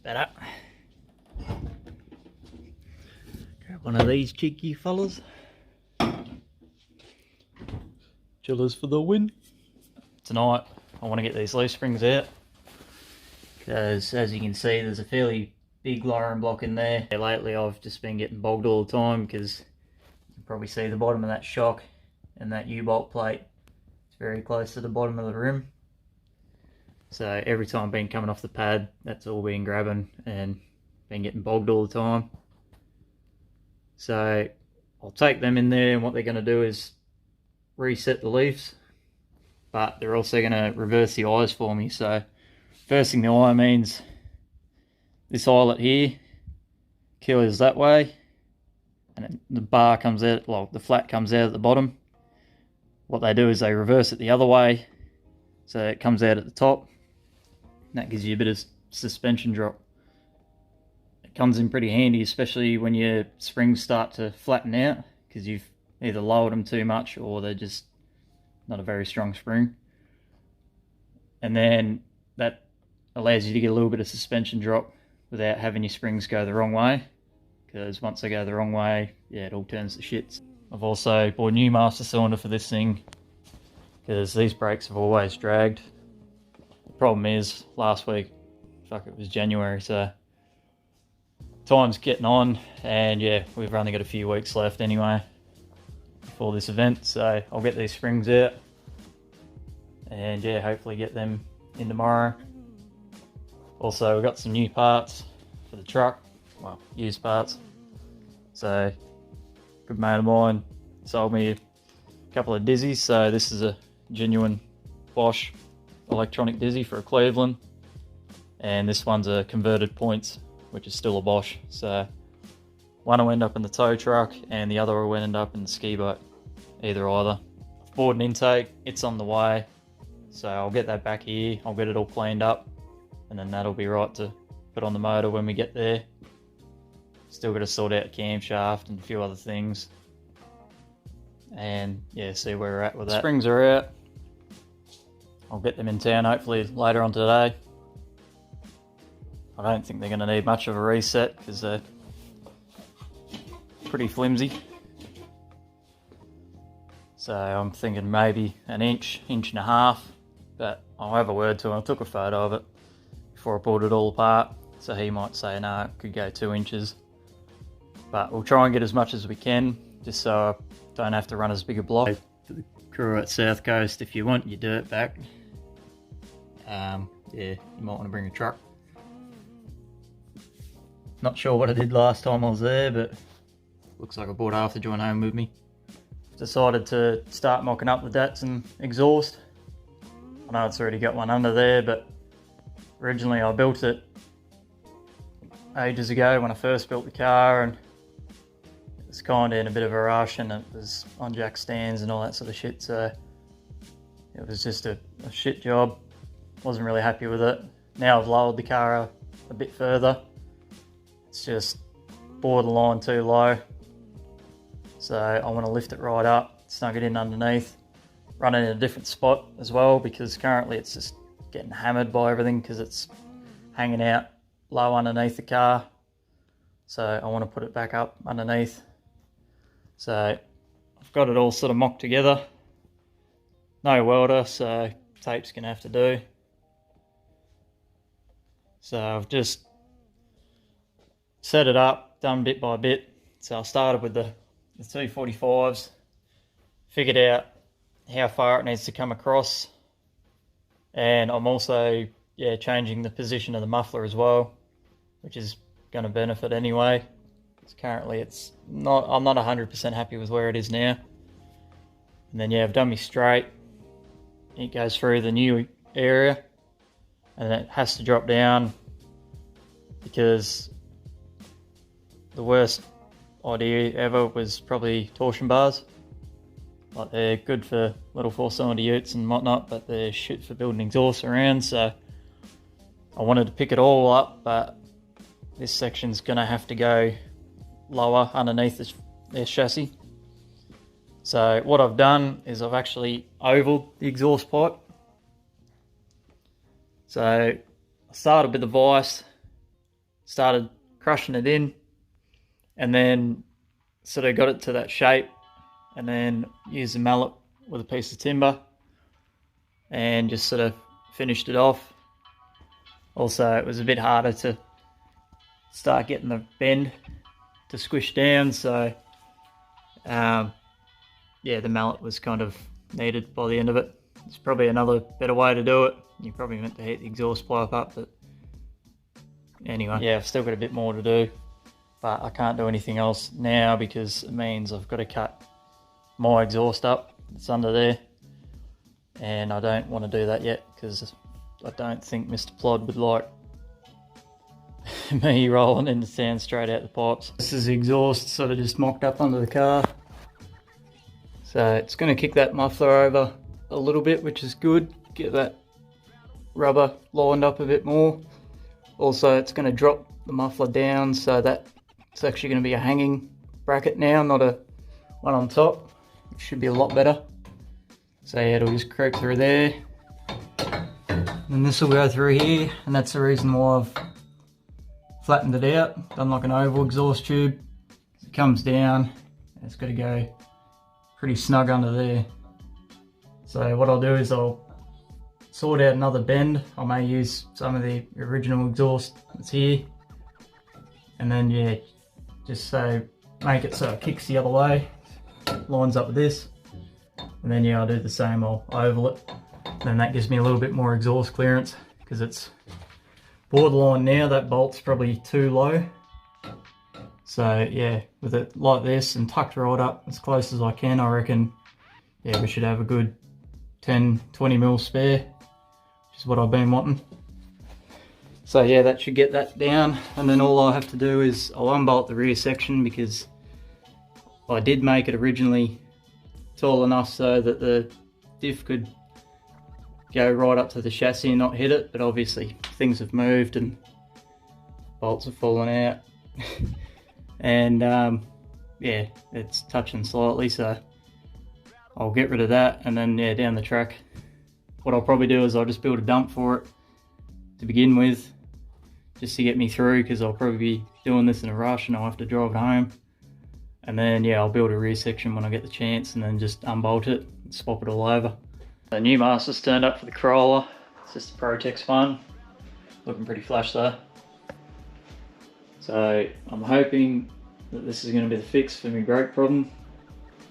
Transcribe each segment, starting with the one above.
better. Grab one of these cheeky fellas. Chillers for the win. Tonight I want to get these leaf springs out because, as you can see, there's a fairly big lowering block in there. Lately I've just been getting bogged all the time because you can probably see the bottom of that shock and that U-bolt plate. It's very close to the bottom of the rim. So every time I've been coming off the pad, that's all been grabbing and been getting bogged all the time. So I'll take them in there, and what they're going to do is reset the leaves, but they're also going to reverse the eyes for me. So reversing the eye means this eyelet here curls that way, and the bar comes out, well, the flat comes out at the bottom. What they do is they reverse it the other way, so it comes out at the top. That gives you a bit of suspension drop. It comes in pretty handy, especially when your springs start to flatten out, because you've either lowered them too much or they're just not a very strong spring. And then that allows you to get a little bit of suspension drop without having your springs go the wrong way, because once they go the wrong way, yeah, it all turns to shits. I've also bought a new master cylinder for this thing because these brakes have always dragged. Problem is, last week, it was January, so time's getting on, and yeah, we've only got a few weeks left anyway before this event, so I'll get these springs out and yeah, hopefully get them in tomorrow. Also, we've got some new parts for the truck, well, used parts. So, a good mate of mine sold me a couple of Dizzies, so this is a genuine Bosch electronic Dizzy for a Cleveland, and this one's a converted points, which is still a Bosch. So one will end up in the tow truck and the other will end up in the ski boat, either. I've bought an intake, it's on the way, so I'll get that back here, I'll get it all cleaned up, and then that'll be right to put on the motor when we get there. Still got to sort out the camshaft and a few other things, and yeah, see where we're at with that. Springs are out. I'll get them in town hopefully later on today. I don't think they're going to need much of a reset because they're pretty flimsy. So I'm thinking maybe an inch, inch and a half, but I'll have a word to him. I took a photo of it before I pulled it all apart, so he might say no, it could go 2 inches. But we'll try and get as much as we can, just so I don't have to run as big a block. For the crew at South Coast, if you want your dirt back, yeah, you might want to bring a truck. Not sure what I did last time I was there, but looks like I brought half the joint home with me. Decided to start mocking up the datsun exhaust. I know it's already got one under there, but originally I built it ages ago when I first built the car, and it was kind of in a bit of a rush, and it was on jack stands and all that sort of shit, so it was just a shit job. Wasn't really happy with it. Now I've lowered the car a bit further. It's just borderline too low. So I want to lift it right up, snug it in underneath, run it in a different spot as well, because currently it's just getting hammered by everything because it's hanging out low underneath the car. So I want to put it back up underneath. So I've got it all sort of mocked together. No welder, so tape's gonna have to do. So I've just set it up, done bit by bit. So I started with the 245s, figured out how far it needs to come across, and I'm also changing the position of the muffler as well, which is going to benefit anyway. Because currently I'm not 100% happy with where it is now. And then I've done me straight. It goes through the new area, and it has to drop down, because the worst idea ever was probably torsion bars. Like, they're good for little 4-cylinder utes and whatnot, but they're shit for building exhausts around. So I wanted to pick it all up, but this section's gonna have to go lower underneath this chassis. So what I've done is I've actually ovaled the exhaust pipe. So I started with the vise, started crushing it in, and then sort of got it to that shape, and then used a mallet with a piece of timber and just sort of finished it off. Also, it was a bit harder to start getting the bend to squish down, so yeah, the mallet was kind of needed by the end of it. There's probably another better way to do it. You probably meant to heat the exhaust pipe up, but anyway, yeah, I've still got a bit more to do, but I can't do anything else now because it means I've got to cut my exhaust up. It's under there, and I don't want to do that yet because I don't think Mr. Plod would like me rolling in the sand straight out the pipes. This is the exhaust sort of just mocked up under the car, so it's going to kick that muffler over a little bit, which is good. Get that rubber lined up a bit more. Also, it's going to drop the muffler down so that it's actually going to be a hanging bracket now, not a one on top. It should be a lot better. So yeah, it'll just creep through there, and this will go through here, and that's the reason why I've flattened it out, done like an oval exhaust tube. It comes down, it's got to go pretty snug under there. So what I'll do is I'll sort out another bend. I may use some of the original exhaust that's here, and then yeah, just so make it so it kicks the other way, lines up with this, and then yeah, I'll do the same. I'll oval it, and then that gives me a little bit more exhaust clearance because it's borderline now. That bolt's probably too low. So yeah, with it like this and tucked right up as close as I can, I reckon yeah, we should have a good 10-20 mil spare, which is what I've been wanting. So yeah, that should get that down, and then all I have to do is I'll unbolt the rear section because I did make it originally tall enough so that the diff could go right up to the chassis and not hit it, but obviously things have moved and bolts have fallen out and yeah, it's touching slightly, so I'll get rid of that, and then yeah, down the track what I'll probably do is I'll just build a dump for it to begin with, just to get me through, because I'll probably be doing this in a rush and I'll have to drive it home. And then yeah, I'll build a rear section when I get the chance, and then just unbolt it and swap it all over. The new master's turned up for the Corolla. It's just a Protex one, looking pretty flash though. So I'm hoping that this is going to be the fix for my brake problem.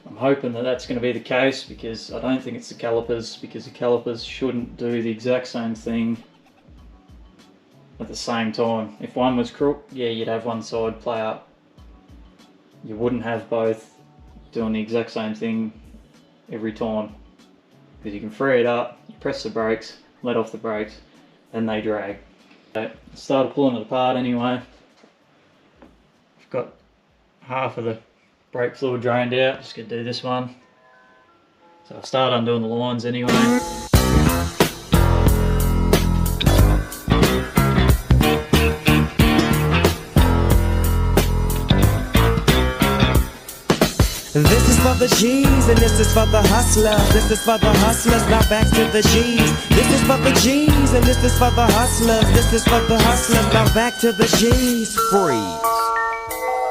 I'm hoping that that's going to be the case, because I don't think it's the calipers, because the calipers shouldn't do the exact same thing at the same time. If one was crooked, yeah, you'd have one side play up. You wouldn't have both doing the exact same thing every time, because you can free it up, you press the brakes, let off the brakes, then they drag. So I started pulling it apart anyway. I've got half of the brake fluid drained out, just gonna do this one. So I'll start undoing the lines anyway. This is for the G's and this is for the hustlers. This is for the hustlers, now back to the G's. This is for the G's and this is for the hustlers. This is for the hustlers, now back to the G's. Freeze.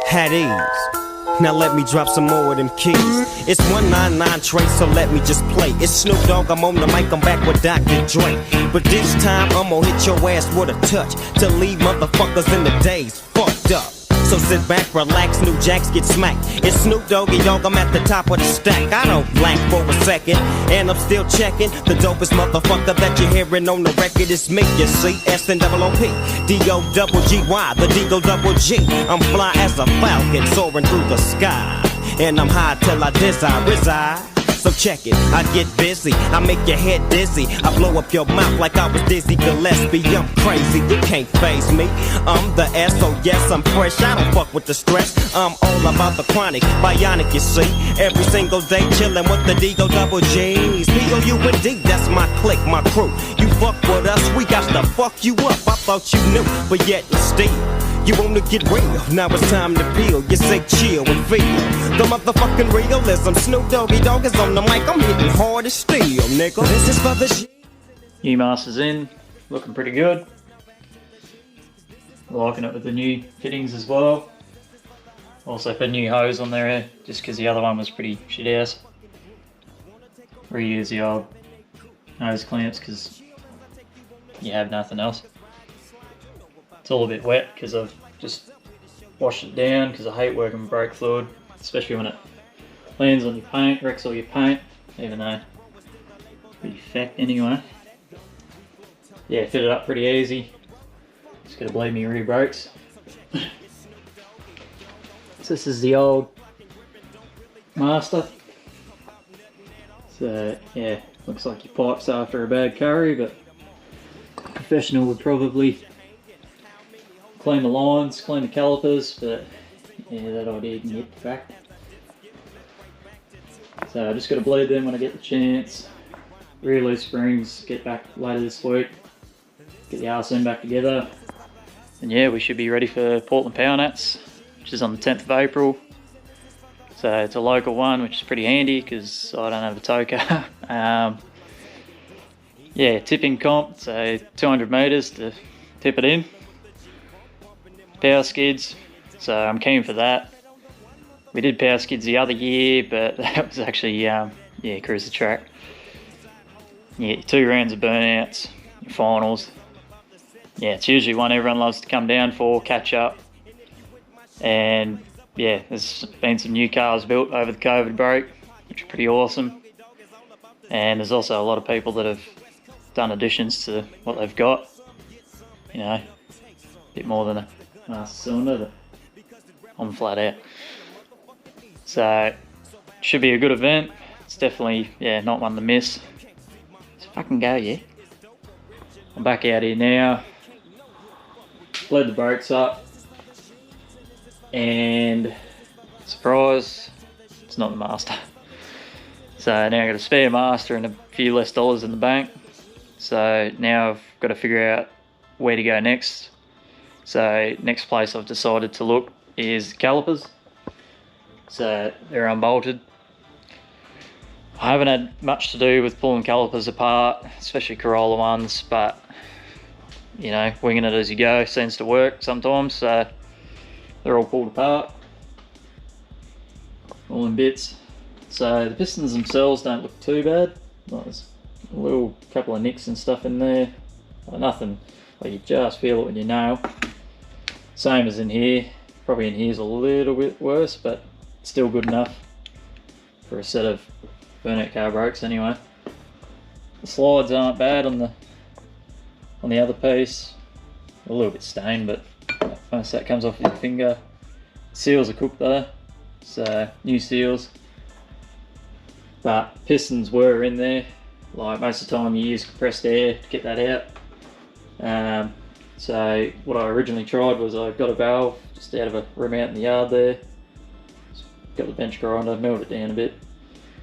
Had ease. Now let me drop some more of them keys. It's 199 Trace, so let me just play. It's Snoop Dogg, I'm on the mic, I'm back with Dr. Dre. But this time I'm gonna hit your ass with a touch to leave motherfuckers in the days fucked up. So sit back, relax, new jacks get smacked. It's Snoop Doggy Dogg, I'm at the top of the stack. I don't blank for a second, and I'm still checking. The dopest motherfucker that you're hearing on the record is me, you see. S-N-O-O-P, D-O-double-G-Y, the D-O-double-G. I'm fly as a falcon soaring through the sky, and I'm high till I reside. So check it, I get busy, I make your head dizzy, I blow up your mouth like I was Dizzy Gillespie. I'm crazy, you can't faze me. I'm the S, so yes, I'm fresh, I don't fuck with the stress. I'm all about the chronic, bionic, you see. Every single day chillin' with the D-O-double-G's. P-O-U-N-D, that's my clique, my crew. You fuck with us, we got to fuck you up. I thought you knew, but yet still you wanna get real, now it's time to peel. You say chill and feel the motherfucking realism. Snoop Doggy Dogg is on the mic, I'm hitting hard as steel, nigga. This is for the New master's in, looking pretty good. Liking it with the new fittings as well. Also put a new hose on there just because the other one was pretty shit ass. Reuse the old hose clamps because you have nothing else. It's all a bit wet because I've just washed it down because I hate working with brake fluid, especially when it lands on your paint, wrecks all your paint, even though it's pretty fat anyway. Yeah, fit it up pretty easy. Just gotta bleed me rear brakes. So this is the old Master. So yeah, looks like your pipes after a bad curry, but a professional would probably clean the lines, clean the calipers, but yeah, that idea can get back. So I just got to bleed them when I get the chance. Rear loose springs, get back later this week. Get the RSM back together. And yeah, we should be ready for Portland powernats, which is on the 10th of April. So it's a local one, which is pretty handy because I don't have a tow car. Yeah, tipping comp, so 200 metres to tip it in. Power skids, so I'm keen for that. We did power skids the other year, but that was actually, yeah, cruise the track. Yeah, 2 rounds of burnouts, your finals. Yeah, it's usually one everyone loves to come down for, catch up. And yeah, there's been some new cars built over the COVID break, which are pretty awesome. And there's also a lot of people that have done additions to what they've got. You know, a bit more than a master cylinder, but I'm flat out. So, should be a good event. It's definitely, yeah, not one to miss. Let's fucking go, yeah. I'm back out here now. Bled the brakes up. And, surprise, it's not the Master. So now I've got a spare Master and a few less dollars in the bank. So now I've got to figure out where to go next. So next place I've decided to look is calipers. So they're unbolted. I haven't had much to do with pulling calipers apart, especially Corolla ones, but you know, winging it as you go seems to work sometimes. So they're all pulled apart, all in bits. So the pistons themselves don't look too bad. There's a little couple of nicks and stuff in there, but nothing like you just feel it with your nail. Same as in here. Probably in here's a little bit worse, but still good enough for a set of burnout car brakes anyway. The slides aren't bad on the other piece. A little bit stained, but most of that comes off with your finger. Seals are cooked though, so new seals. But pistons were in there. Like most of the time you use compressed air to get that out. So what I originally tried was I got a valve just out of a room out in the yard there. Got the bench grinder, milled it down a bit,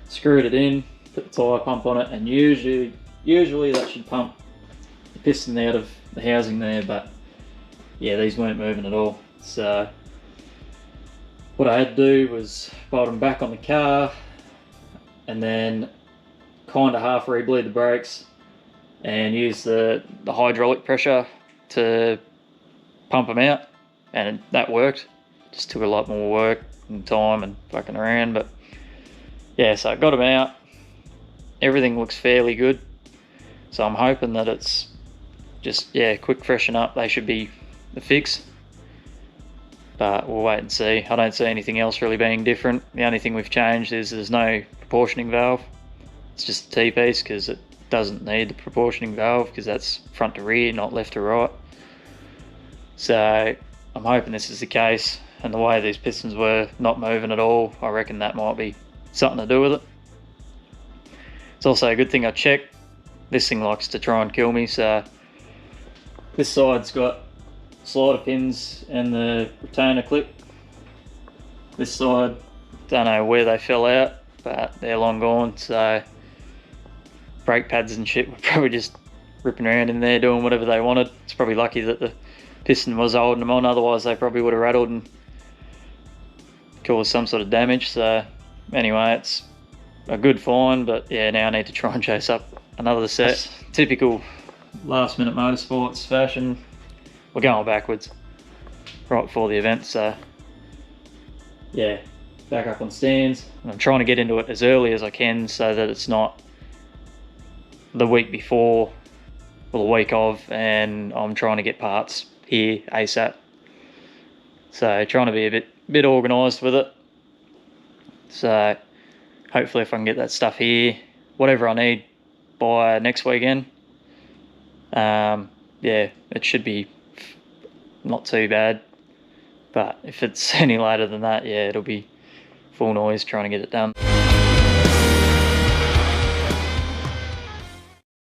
screwed it in, put the tyre pump on it, and usually that should pump the piston out of the housing there, but yeah, these weren't moving at all. So what I had to do was bolt them back on the car and then kind of half re-bleed the brakes and use the hydraulic pressure to pump them out, and that worked. Just took a lot more work and time and fucking around, but yeah, so I got them out. Everything looks fairly good, so I'm hoping that it's just, yeah, quick freshen up. They should be the fix, but we'll wait and see. I don't see anything else really being different. The only thing we've changed is there's no proportioning valve. It's just a T-piece because it doesn't need the proportioning valve because that's front to rear, not left to right. So I'm hoping this is the case, and the way these pistons were not moving at all, I reckon that might be something to do with it. It's also a good thing I checked. This thing likes to try and kill me, so this side's got slider pins and the retainer clip. This side, don't know where they fell out, but they're long gone, so brake pads and shit were probably just ripping around in there doing whatever they wanted. It's probably lucky that the piston was holding them on, otherwise they probably would have rattled and caused some sort of damage. So anyway, it's a good find, but yeah, now I need to try and chase up another set. Typical last minute motorsports fashion, we're going backwards. right before the event. So yeah, back up on stands. And I'm trying to get into it as early as I can so that it's not the week before or the week of, and I'm trying to get parts here ASAP. So trying to be a bit organised with it. So hopefully if I can get that stuff here, whatever I need by next weekend, yeah, it should be not too bad. But if it's any later than that, yeah, it'll be full noise trying to get it done.